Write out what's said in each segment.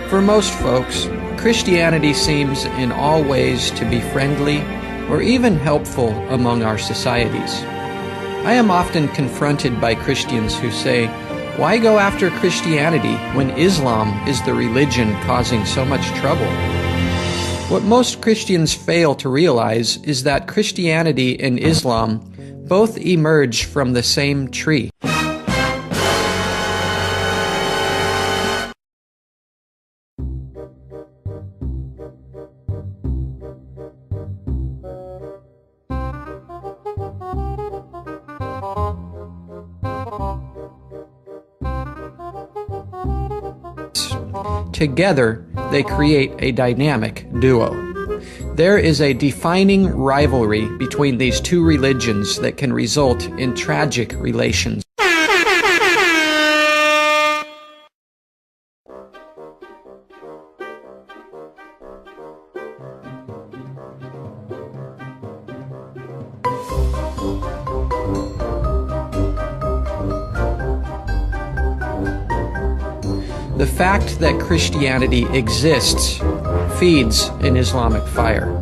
For most folks, Christianity seems in all ways to be friendly or even helpful among our societies. I am often confronted by Christians who say, "Why go after Christianity when Islam is the religion causing so much trouble?" What most Christians fail to realize is that Christianity and Islam both emerge from the same tree. Together, they create a dynamic duo. There is a defining rivalry between these two religions that can result in tragic relations. The fact that Christianity exists feeds an Islamic fire.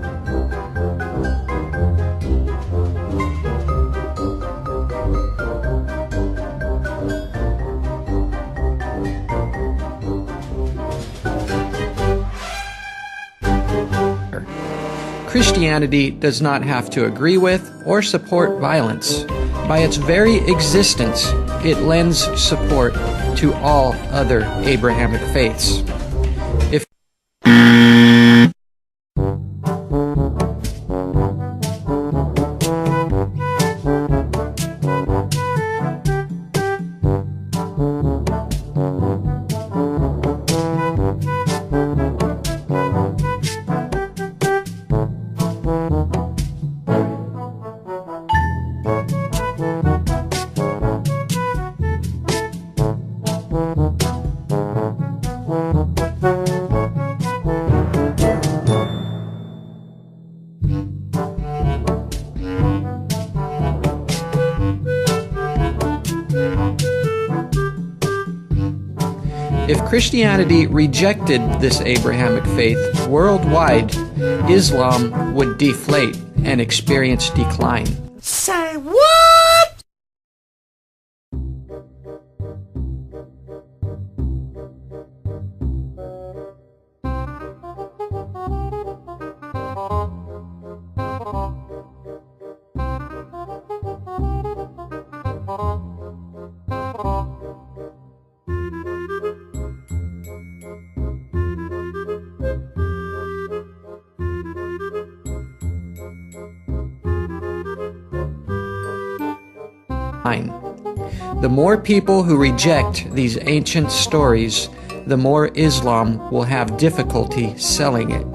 Christianity does not have to agree with or support violence. By its very existence, it lends support to all other Abrahamic faiths. If If Christianity rejected this Abrahamic faith worldwide, Islam would deflate and experience decline. Say what? The more people who reject these ancient stories, the more Islam will have difficulty selling it.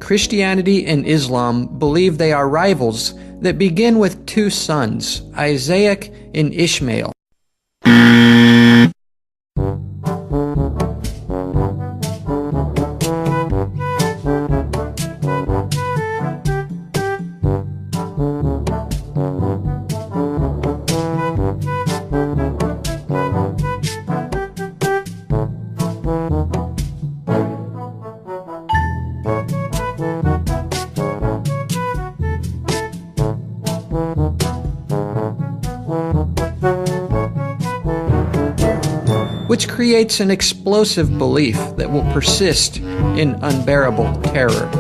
Christianity and Islam believe they are rivals that begin with two sons, Isaac and Ishmael. which creates an explosive belief that will persist in unbearable terror.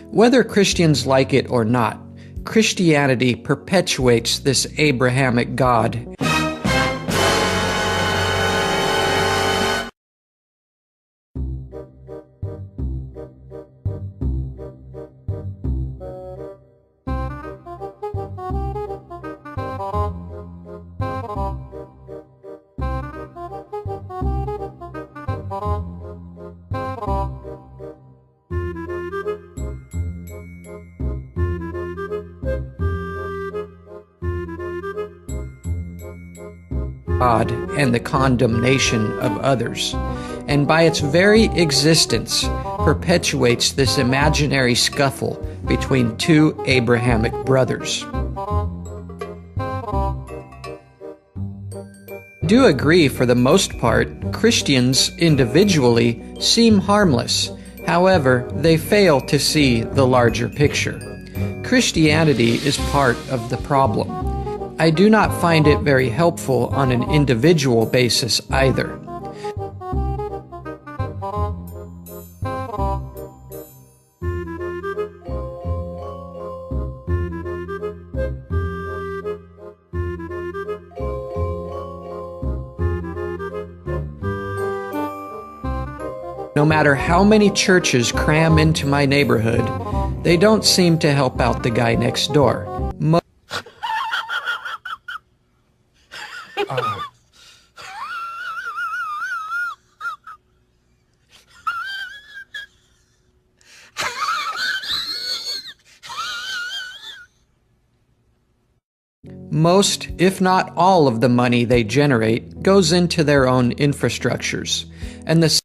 Whether Christians like it or not, Christianity perpetuates this Abrahamic God. God and the condemnation of others, and by its very existence perpetuates this imaginary scuffle between two Abrahamic brothers. I do agree, for the most part, Christians individually seem harmless. However, they fail to see the larger picture. Christianity is part of the problem. I do not find it very helpful on an individual basis either. No matter how many churches cram into my neighborhood, they don't seem to help out the guy next door. Most, if not all, of the money they generate goes into their own infrastructures, and the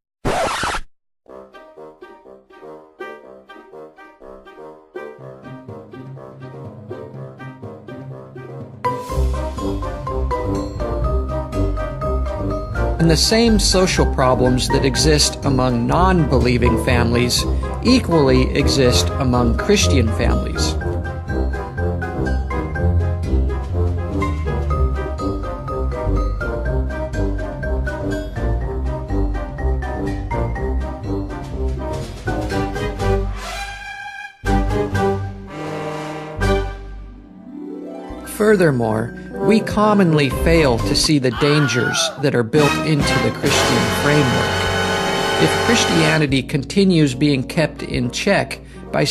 same social problems that exist among non-believing families equally exist among Christian families. Furthermore, we commonly fail to see the dangers that are built into the Christian framework. If Christianity continues being kept in check by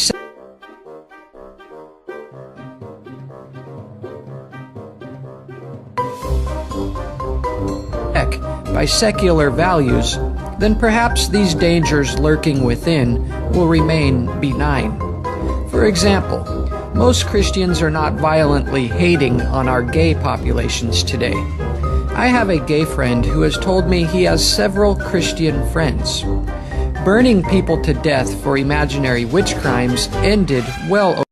secular values, then perhaps these dangers lurking within will remain benign. For example, most Christians are not violently hating on our gay populations today. I have a gay friend who has told me he has several Christian friends. Burning people to death for imaginary witch crimes ended well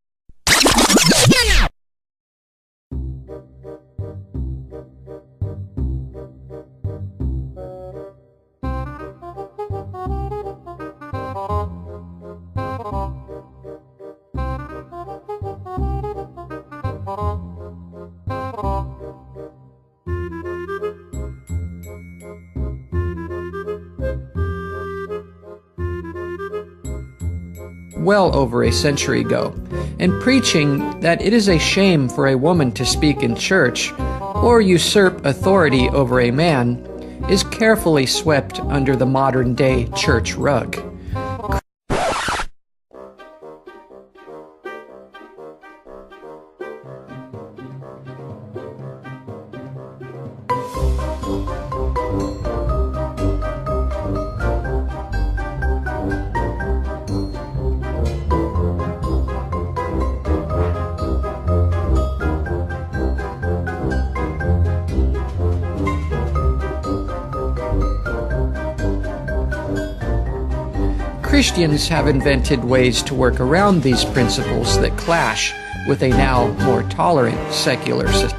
over a century ago, and preaching that it is a shame for a woman to speak in church or usurp authority over a man is carefully swept under the modern-day church rug. Christians have invented ways to work around these principles that clash with a now more tolerant secular system.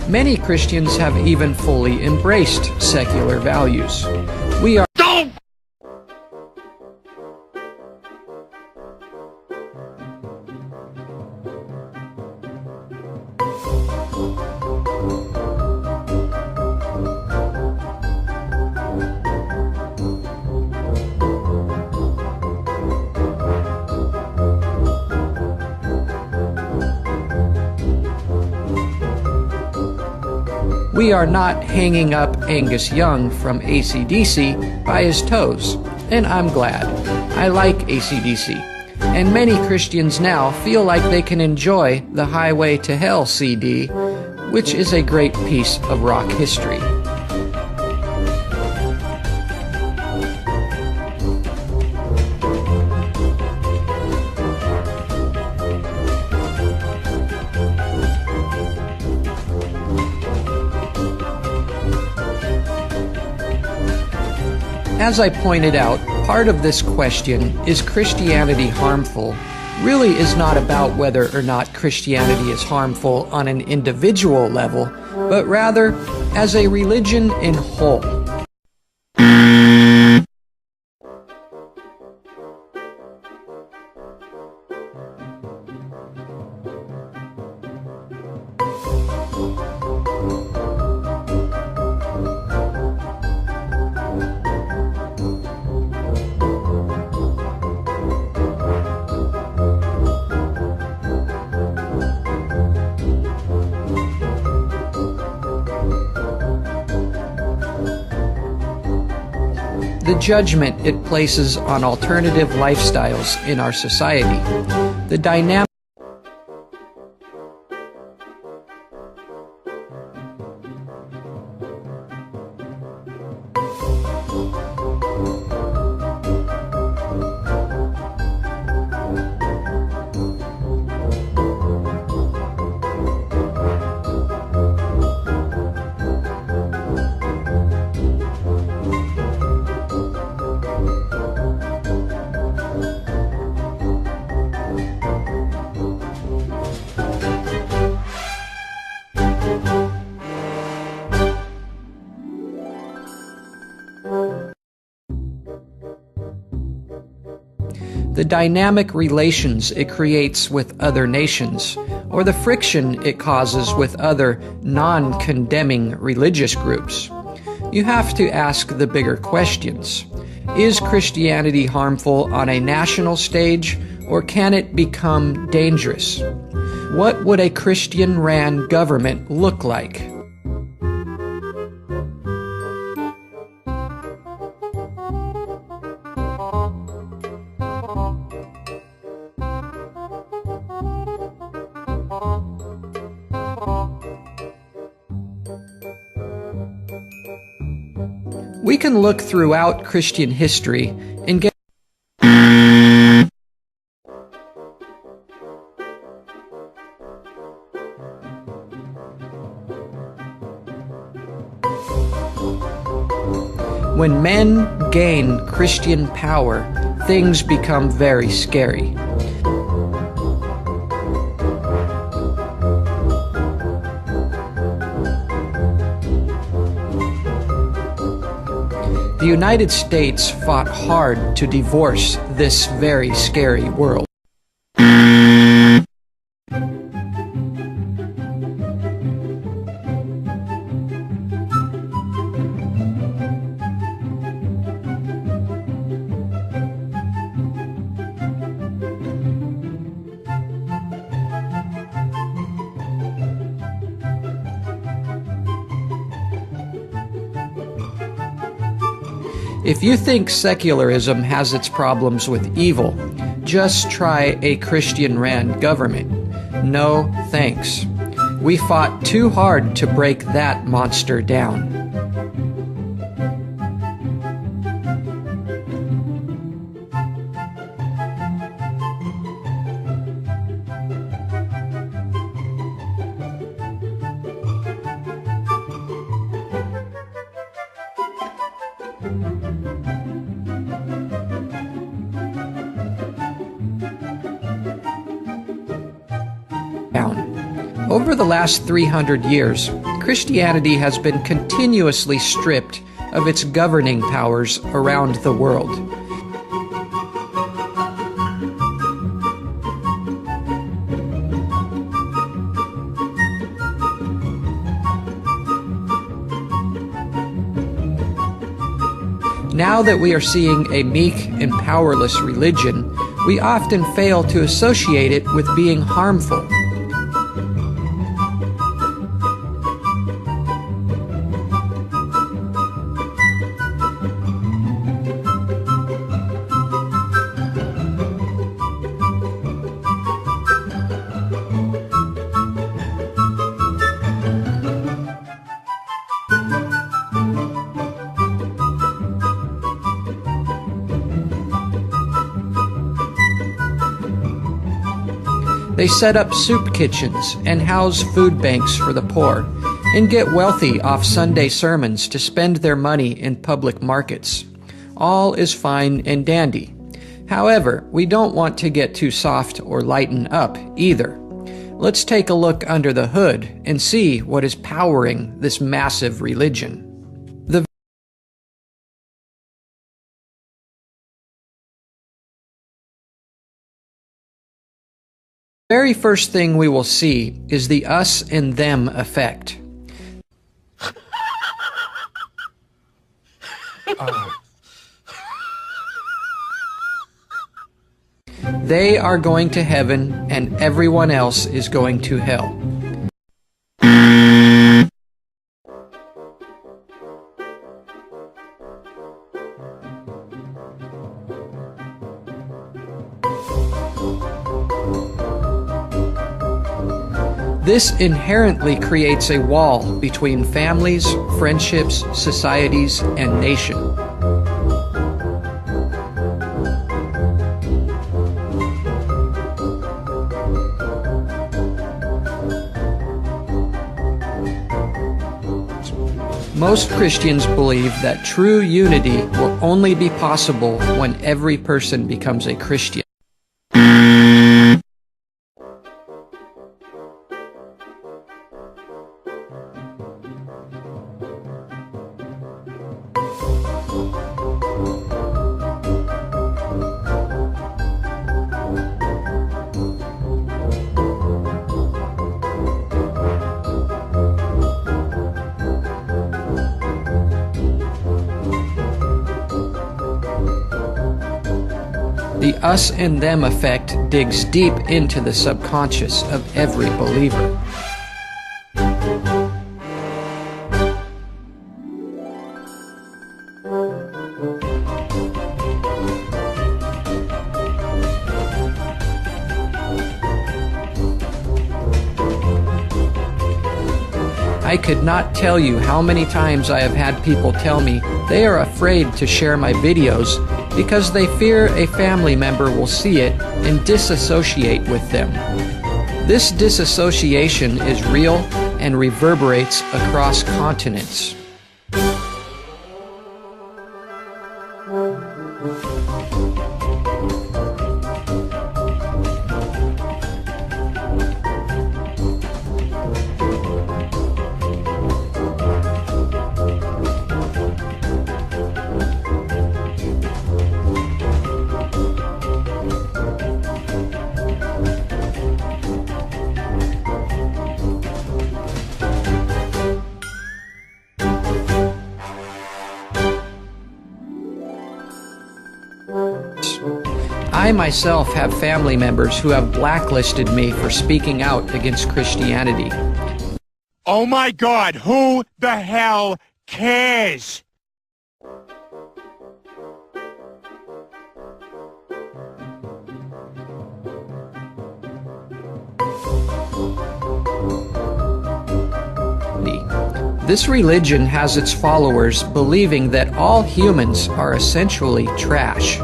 Many Christians have even fully embraced secular values. We are We are not hanging up Angus Young from AC/DC by his toes, and I'm glad. I like AC/DC, and many Christians now feel like they can enjoy the Highway to Hell CD, which is a great piece of rock history. As I pointed out, part of this question, is Christianity harmful, really is not about whether or not Christianity is harmful on an individual level, but rather as a religion in whole. The judgment it places on alternative lifestyles in our society, the dynamic relations it creates with other nations, or the friction it causes with other non-condemning religious groups. You have to ask the bigger questions. Is Christianity harmful on a national stage, or can it become dangerous? What would a Christian-ran government look like? We can look throughout Christian history and get when men gain Christian power, things become very scary. The United States fought hard to divorce this very scary world. If you think secularism has its problems with evil, just try a Christian-ran government. No thanks. We fought too hard to break that monster down. Over the last 300 years, Christianity has been continuously stripped of its governing powers around the world. Now that we are seeing a meek and powerless religion, we often fail to associate it with being harmful. They set up soup kitchens and house food banks for the poor, and get wealthy off Sunday sermons to spend their money in public markets. All is fine and dandy. However, we don't want to get too soft or lighten up either. Let's take a look under the hood and see what is powering this massive religion. The very first thing we will see is the us and them effect. They are going to heaven and everyone else is going to hell. This inherently creates a wall between families, friendships, societies, and nation. Most Christians believe that true unity will only be possible when every person becomes a Christian. The us and them effect digs deep into the subconscious of every believer. I could not tell you how many times I have had people tell me they are afraid to share my videos because they fear a family member will see it and disassociate with them. This disassociation is real and reverberates across continents. I myself have family members who have blacklisted me for speaking out against Christianity. Oh my God, who the hell cares? This religion has its followers believing that all humans are essentially trash.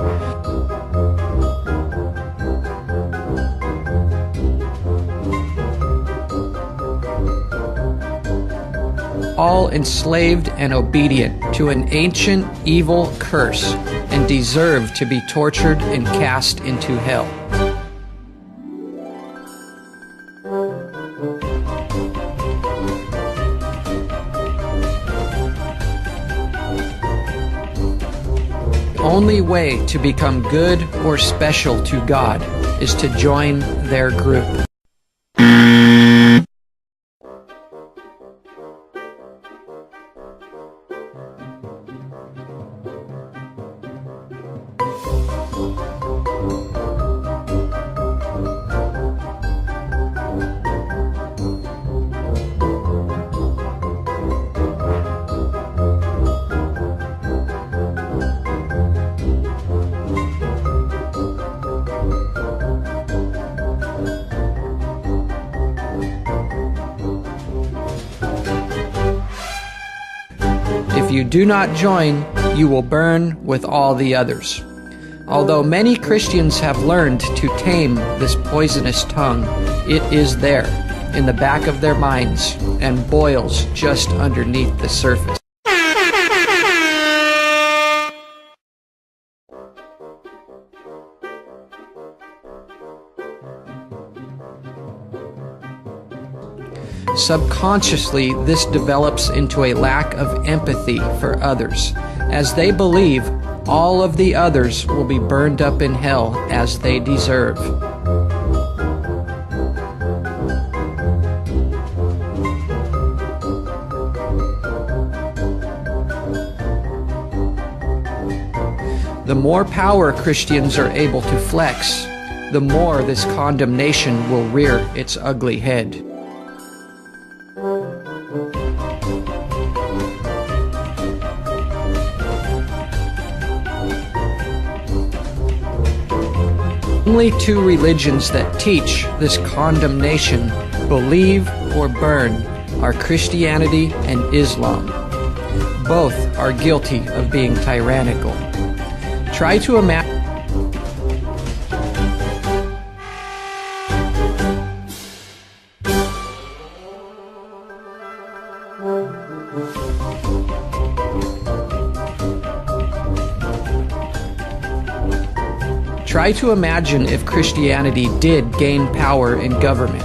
All enslaved and obedient to an ancient evil curse and deserve to be tortured and cast into hell. only way to become good or special to God is to join their group. If you do not join, you will burn with all the others. Although many Christians have learned to tame this poisonous tongue, it is there, in the back of their minds, and boils just underneath the surface. Subconsciously, this develops into a lack of empathy for others, as they believe all of the others will be burned up in hell as they deserve. The more power Christians are able to flex, the more this condemnation will rear its ugly head. Only two religions that teach this condemnation, believe or burn, are Christianity and Islam. Both are guilty of being tyrannical. Try to imagine if Christianity did gain power in government.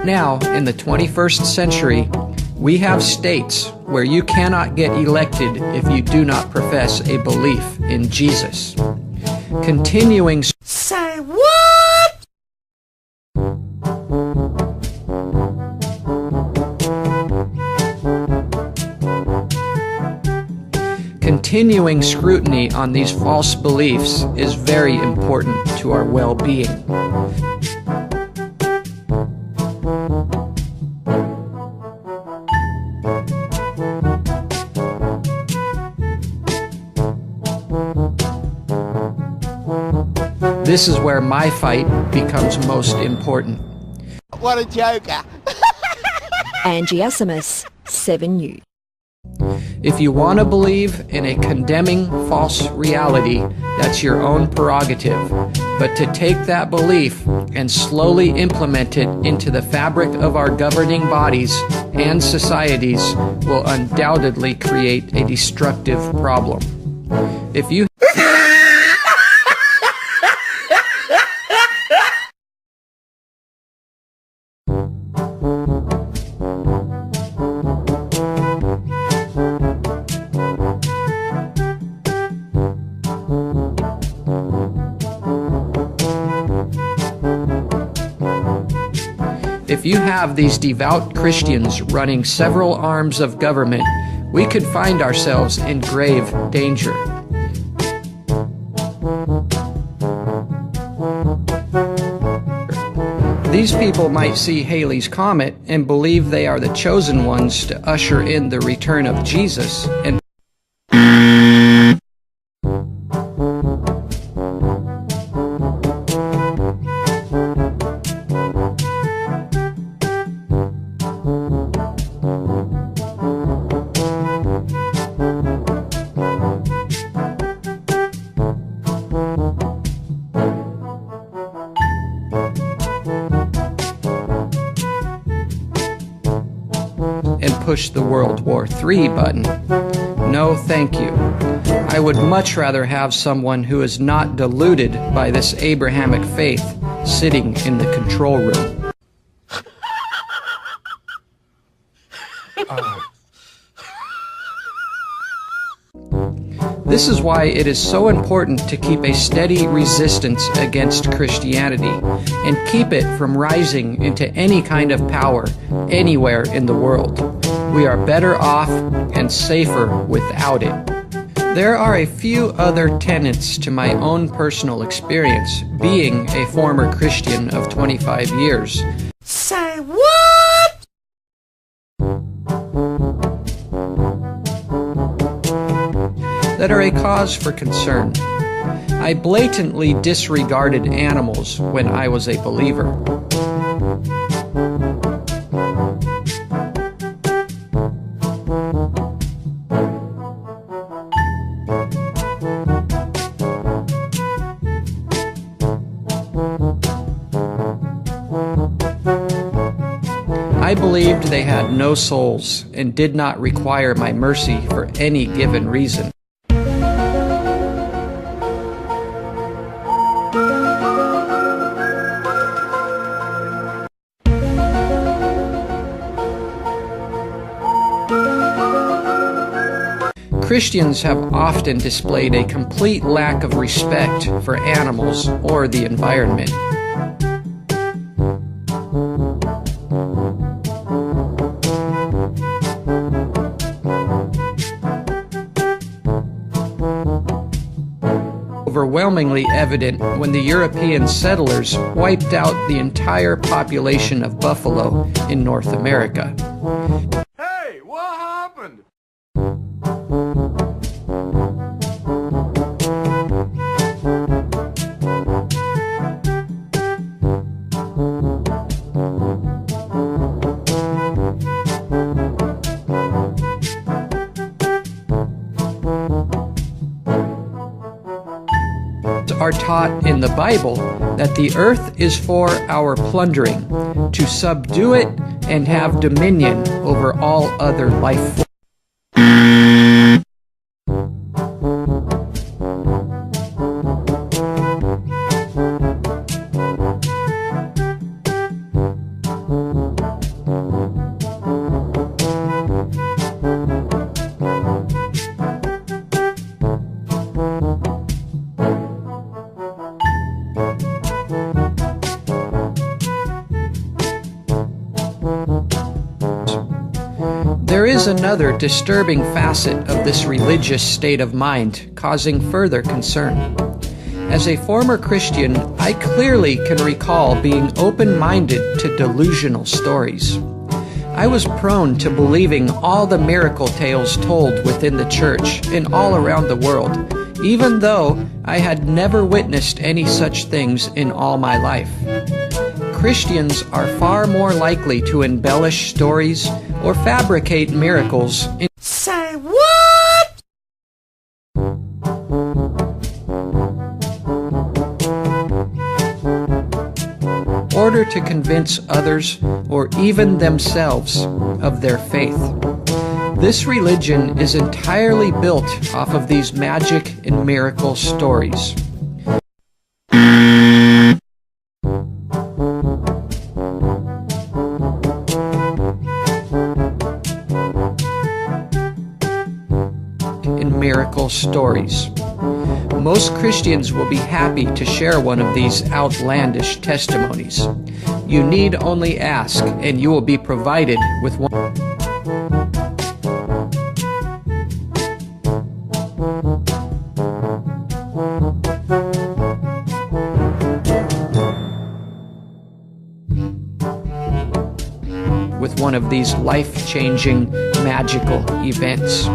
Now, in the 21st century, we have states where you cannot get elected if you do not profess a belief in Jesus. Continuing Say what? Continuing scrutiny on these false beliefs is very important to our well-being. This is where my fight becomes most important. What a joker. Angie Asimus, 7 News. If you want to believe in a condemning false reality, that's your own prerogative. But to take that belief and slowly implement it into the fabric of our governing bodies and societies will undoubtedly create a destructive problem. If you If you have these devout Christians running several arms of government, we could find ourselves in grave danger. These people might see Halley's Comet and believe they are the chosen ones to usher in the return of Jesus and push the World War III button. No, thank you. I would much rather have someone who is not deluded by this Abrahamic faith, sitting in the control room. This is why it is so important to keep a steady resistance against Christianity and keep it from rising into any kind of power anywhere in the world. We are better off and safer without it. There are a few other tenets to my own personal experience, being a former Christian of 25 years. Say what? That are a cause for concern. I blatantly disregarded animals when I was a believer. I believed they had no souls and did not require my mercy for any given reason. Christians have often displayed a complete lack of respect for animals or the environment. Overwhelmingly evident when the European settlers wiped out the entire population of buffalo in North America. Hey, what happened? Are taught in the Bible that the earth is for our plundering, to subdue it and have dominion over all other life forms. There is another disturbing facet of this religious state of mind causing further concern. As a former Christian, I clearly can recall being open-minded to delusional stories. I was prone to believing all the miracle tales told within the church and all around the world, even though I had never witnessed any such things in all my life. Christians are far more likely to embellish stories or fabricate miracles in Say what? order to convince others or even themselves of their faith. This religion is entirely built off of these magic and miracle stories. Miracle stories. Most Christians will be happy to share one of these outlandish testimonies. You need only ask, and you will be provided with one. With one of these life-changing, magical events.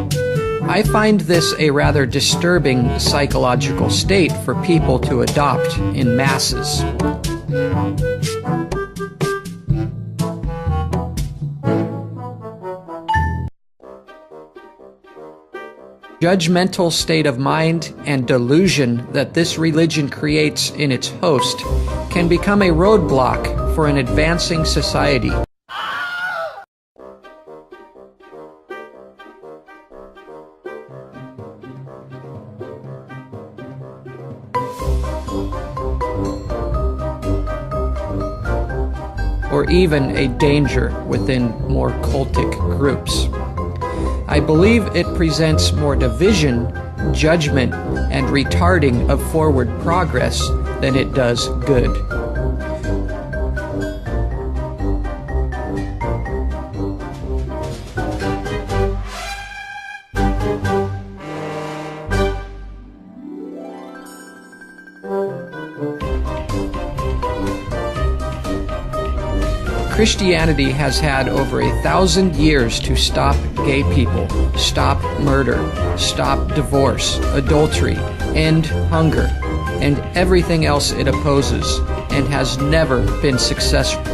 I find this a rather disturbing psychological state for people to adopt in masses. Judgmental state of mind and delusion that this religion creates in its host can become a roadblock for an advancing society. or even a danger within more cultic groups. I believe it presents more division, judgment, and retarding of forward progress than it does good. Christianity has had over 1,000 years to stop gay people, stop murder, stop divorce, adultery, end hunger, and everything else it opposes, and has never been successful.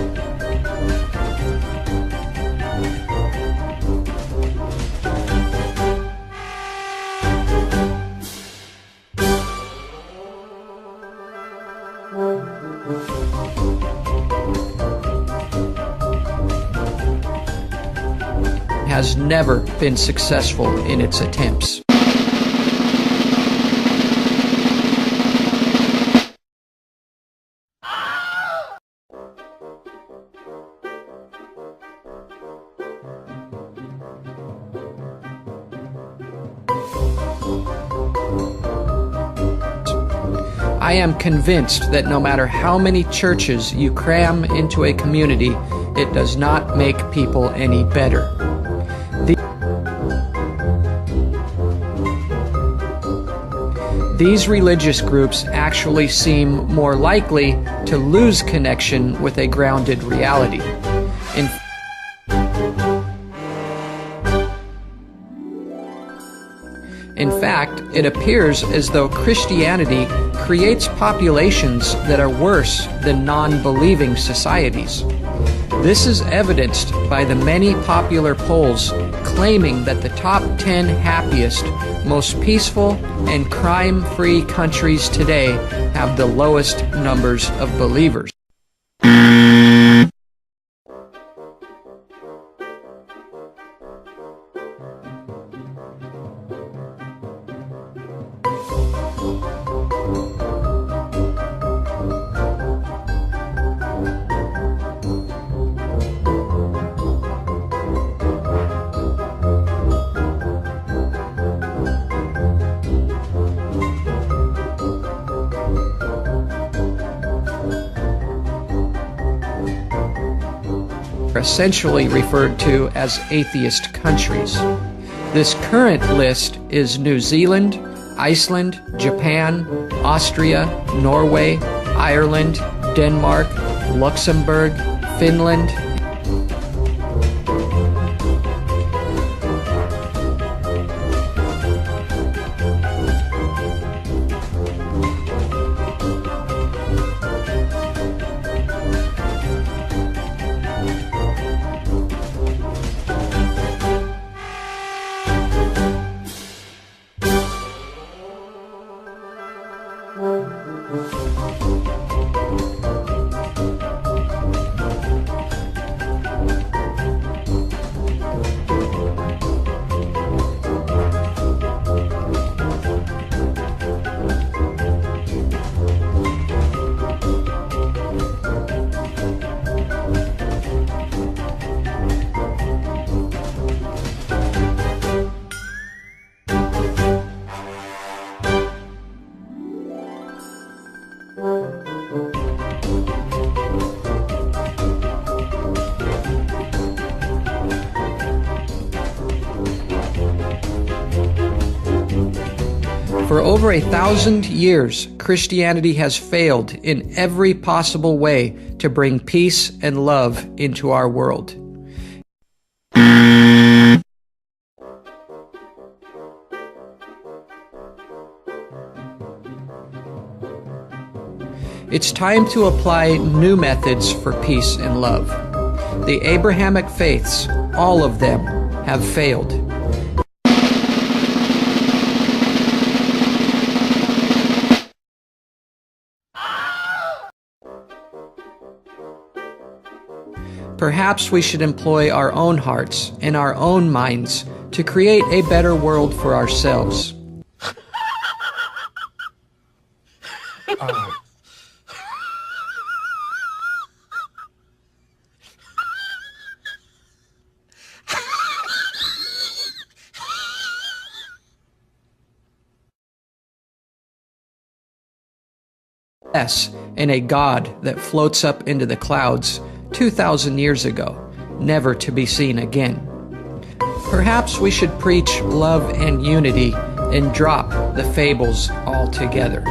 Has never been successful in its attempts. I am convinced that no matter how many churches you cram into a community, it does not make people any better. These religious groups actually seem more likely to lose connection with a grounded reality. In fact, it appears as though Christianity creates populations that are worse than non-believing societies. This is evidenced by the many popular polls claiming that the top 10 happiest, most peaceful, and crime-free countries today have the lowest numbers of believers. Essentially referred to as atheist countries. This current list is New Zealand, Iceland, Japan, Austria, Norway, Ireland, Denmark, Luxembourg, Finland, For over 1,000 years, Christianity has failed in every possible way to bring peace and love into our world. It's time to apply new methods for peace and love. The Abrahamic faiths, all of them, have failed. Perhaps we should employ our own hearts and our own minds to create a better world for ourselves. less in a God that floats up into the clouds 2,000 years ago, never to be seen again. Perhaps we should preach love and unity and drop the fables altogether.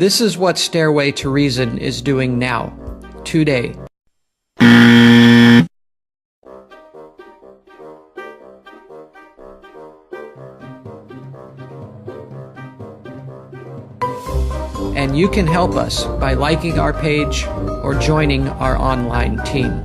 This is what Stairway to Reason is doing now, today. And you can help us by liking our page or joining our online team.